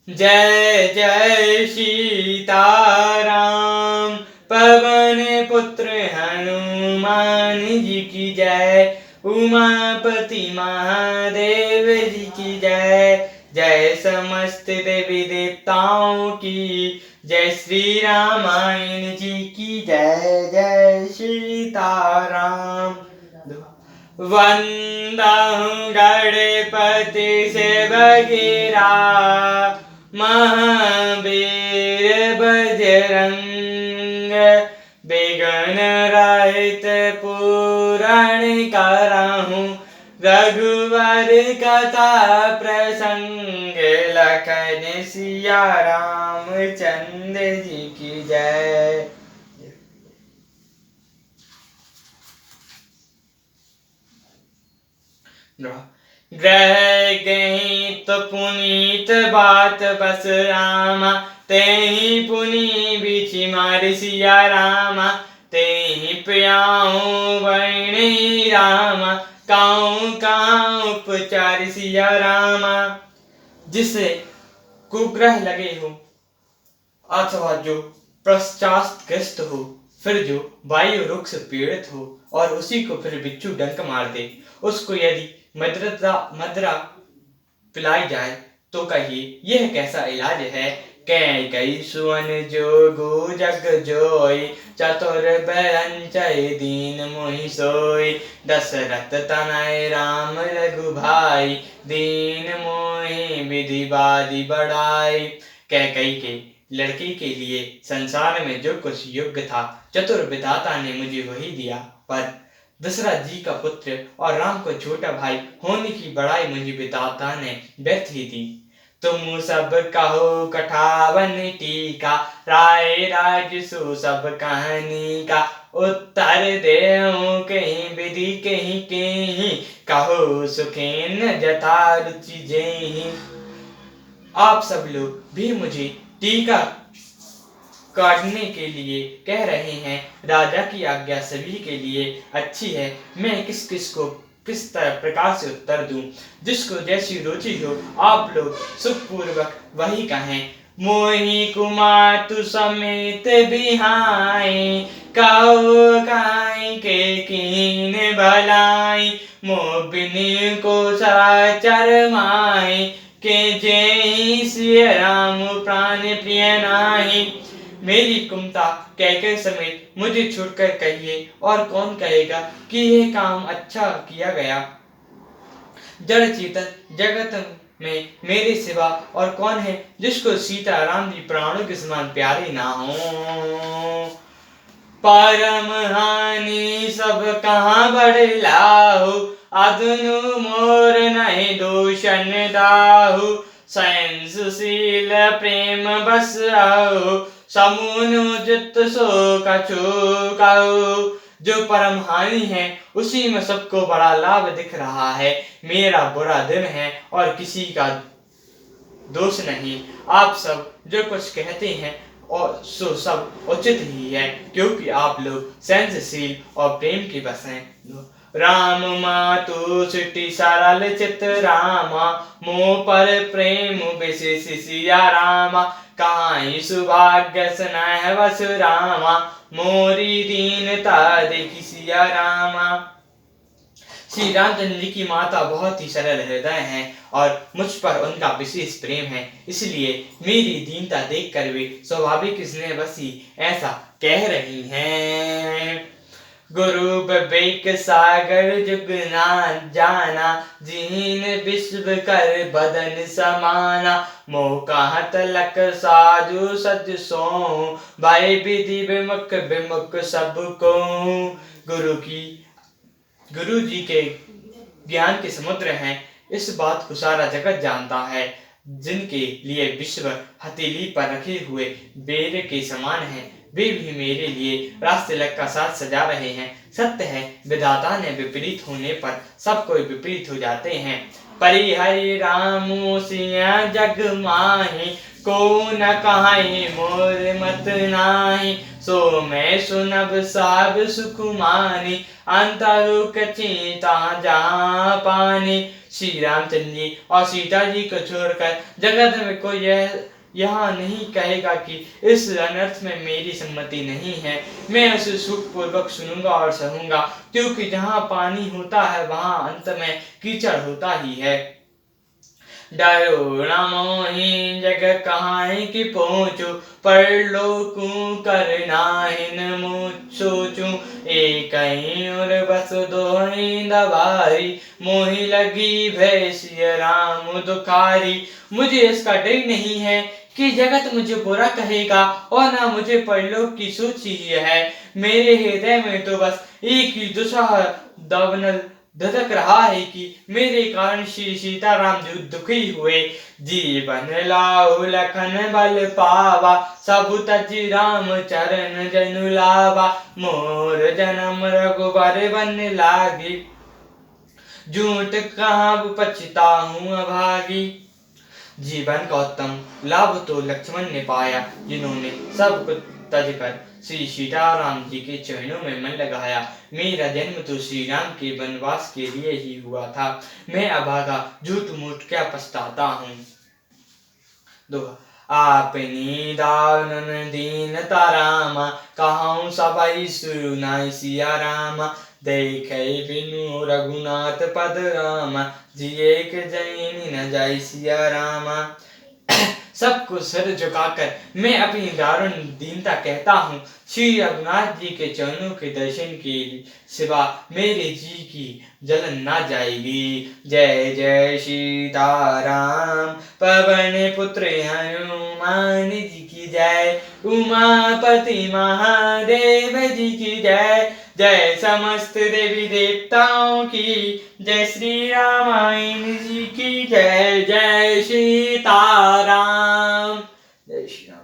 जय जय सीताराम। पवन पुत्र हनुमान जी की जय। उमापति महादेव जी की जय। जय समस्त देवी देवताओं की जय। श्री रामायण जी की जय। जय सीताराम। वंदं गणपति सेवगिरा महावीर बजरंग। विघ्न रहित पूरण करहूँ रघुवर कथा प्रसंग। लखन सिया रामचंद्र जी की जय। ग्रह गही तो पुनीत बात बस रामा। तेहि पुनि बिछि मार सिया रामा। तेहि प्याऊँ वर्णि रामा। काऊँ काऊँ उपचार सिया रामा। जिसे कुग्रह लगे हो अथवा जो पश्चातग्रस्त हो, फिर जो वायु रोग से पीड़ित हो और उसी को फिर बिच्छू डंक मार दे, उसको यदि मदरा पिलाई जाए तो कहिए यह कैसा इलाज है। कई सुवन जोगु जग जोई। चतुर बरंचय दीन मोहि सोई। दशरथ तनय राम रघुभाई। दीन मोहि विधि बादी बढ़ाई। कैकई के लड़की के लिए संसार में जो कुछ योग्य था, चतुर विधाता ने मुझे वही दिया, पर दशरथ जी का पुत्र और राम को छोटा भाई होने की बड़ाई मुझे विधाता ने व्यर्थ ही दी। तुम सब कहो कठावन टीका। राय राजसु सब कहानी का। उत्तर देऊं कहीं विधि कहीं कहीं। कहो सुखेन जथा रुचि जेहि। आप सब लोग भी मुझे टीका काटने के लिए कह रहे हैं। राजा की आज्ञा सभी के लिए अच्छी है। मैं किस किस को किस तरह प्रकार से उत्तर दूं। जिसको जैसी रुचि हो आप लोग सुखपूर्वक वही कहें। मोहि कुमातु समेत बिहाई। कहो काई के कीन भलाई। मोबिनी को सचर माई। के जय श्री राम प्राण प्रिय नाही। मेरी कुमता कैके समेत मुझे छोड़कर कहिए और कौन कहेगा कि यह काम अच्छा किया गया। जड़ चेतन जगत में मेरे सिवा और कौन है जिसको सीता राम जी प्राणों के समान प्यारे ना हो। परम हानि सब कहाँ बढ़लाहु। अदनु मोर नहीं दूषण दाहु। सहनशील प्रेम बस आओ। समुनुजित सो कछु कहु। जो परम हानि है उसी में सबको बड़ा लाभ दिख रहा है। मेरा बुरा दिन है और किसी का दोष नहीं। आप सब जो कुछ कहते हैं और सो सब उचित ही है, क्योंकि आप लोग सहनशील और प्रेम के बस हैं। राम मातु सिटी सरल चित रामा। मोह पर प्रेम विशेष सिया रामा। काई सुभाग्य स्नेह वस रामा। मोरी दीनता देखी सिया रामा। श्री रामचंद्र जी की माता बहुत ही सरल हृदय हैं और मुझ पर उनका विशेष प्रेम है, इसलिए मेरी दीनता देखकर वे स्वाभाविक स्नेहवशी ऐसा कह रही हैं। गुरु विवेक सागर जुग ना जाना। जीन विश्व कर बदन समाना। मोह कहत लक साधु सज सो। भाई विधि विमुख विमुख सबको। गुरु जी के ज्ञान के समुद्र हैं, इस बात को सारा जगत जानता है। जिनके लिए विश्व हथेली पर रखे हुए बेर के समान है, वे भी मेरे लिए रास्तिलक का साथ सजा रहे हैं। सत्य है, विधाता ने विपरीत होने पर सब कोई विपरीत हो जाते हैं। परिहरि रामु सिया जग माहि। को न कहाई मोर मत नाही। सो मैं सुनब साब सुख मानी। अंतरु कचिता जहाँ पानी। श्री रामचंद्र जी और सीता जी को छोड़कर जगत में कोई यहाँ नहीं कहेगा कि इस अनर्थ में मेरी सम्मति नहीं है। मैं उसे सुख पूर्वक सुनूंगा और सहूंगा, क्योंकि जहाँ पानी होता है वहाँ अंत में कीचड़ होता ही है। डरो न मोहि जग कहाई कि पहुँचू, परलोकु करनाहिन मुझ सोचूं। एक और बस दोहि दबारी, मोहि लगी भय सिय राम दुखारी। मुझे इसका डर नहीं है कि जगत मुझे बुरा कहेगा और ना मुझे परलोक की सोच ही है। मेरे हृदय में तो बस एक ही दुस्साह दावनल धधक रहा है कि मेरे कारण श्री सीताराम जो दुखी हुए। जीवन लाहु लखन बल पावा, सब तजि राम चरण जनु लावा। मोर जन्म रघुबर बन लागी, झूठ कहाँ पछताहूँ अभागी। जीवन का उत्तम लाभ तो लक्ष्मण ने पाया, जिन्होंने सब कुछ तज कर श्री सीताराम जी के चरणों में मन लगाया। मेरा जन्म तो श्री राम के वनवास के लिए ही हुआ था। मैं अभागा झूठ मूठ क्या पछताता हूँ। दोहा। आपनी दानन दीनता रामा, कहूँ सबै सुनाई सिया रामा। देखे बिनु रघुनाथ पद रामा, जिए के जैनी न जाय सिया रामा। सबको सिर झुकाकर मैं अपनी दारुण दीनता कहता हूँ। श्री रघुनाथ जी के चरणों के दर्शन के सिवा मेरे जी की जलन ना जाएगी। जय जय सीताराम, पवन पुत्र हनुमान जी की जय। उमापति महादेव जी की जय। जय समस्त देवी देवताओं की जय। श्री रामायण जी की जय। जय सीताराम। जय श्री राम।